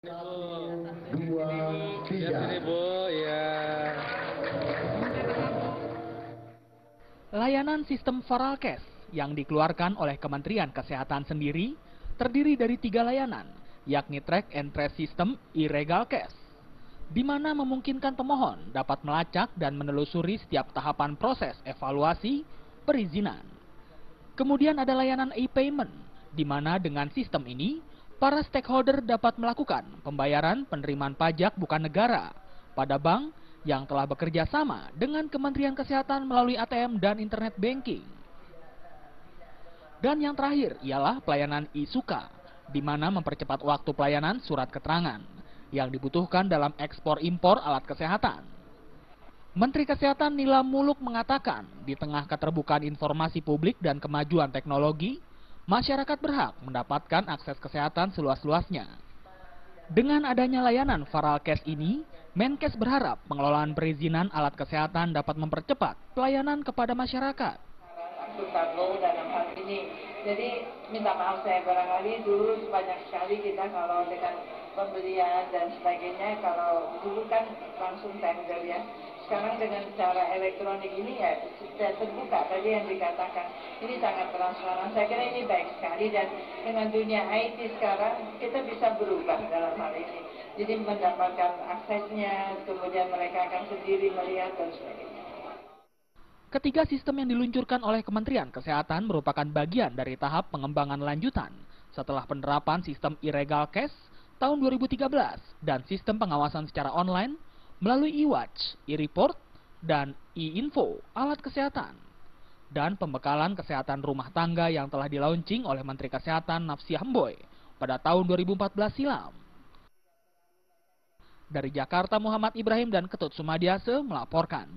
Dua, tiga. Layanan sistem Faralkes yang dikeluarkan oleh Kementerian Kesehatan sendiri terdiri dari 3 layanan, yakni Track and Trace System iRegalkes, di mana memungkinkan pemohon dapat melacak dan menelusuri setiap tahapan proses evaluasi perizinan. Kemudian ada layanan e-payment, di mana dengan sistem ini, para stakeholder dapat melakukan pembayaran penerimaan pajak bukan negara pada bank yang telah bekerja sama dengan Kementerian Kesehatan melalui ATM dan Internet Banking. Dan yang terakhir ialah pelayanan e-Suka, di mana mempercepat waktu pelayanan surat keterangan yang dibutuhkan dalam ekspor-impor alat kesehatan. Menteri Kesehatan Nila Muluk mengatakan, di tengah keterbukaan informasi publik dan kemajuan teknologi, masyarakat berhak mendapatkan akses kesehatan seluas-luasnya. Dengan adanya layanan Faralkes ini, Menkes berharap pengelolaan perizinan alat kesehatan dapat mempercepat pelayanan kepada masyarakat. Dalam hal ini, jadi minta maaf saya barangkali dulu banyak sekali kita kalau dengan pembelian dan sebagainya, kalau dulu kan langsung tender ya. Sekarang dengan cara elektronik ini ya sudah terbuka, tadi yang dikatakan ini sangat transparan. Saya kira ini baik sekali, dan dengan dunia IT sekarang kita bisa berubah dalam hal ini. Jadi mendapatkan aksesnya, kemudian mereka akan sendiri melihat dan sebagainya. Ketiga sistem yang diluncurkan oleh Kementerian Kesehatan merupakan bagian dari tahap pengembangan lanjutan setelah penerapan sistem iRegalkes tahun 2013 dan sistem pengawasan secara online melalui e-Watch, e-Report, dan e-Info alat kesehatan, dan pembekalan kesehatan rumah tangga yang telah dilaunching oleh Menteri Kesehatan Nafsi Hamboy pada tahun 2014 silam. Dari Jakarta, Muhammad Ibrahim dan Ketut Sumadiase melaporkan.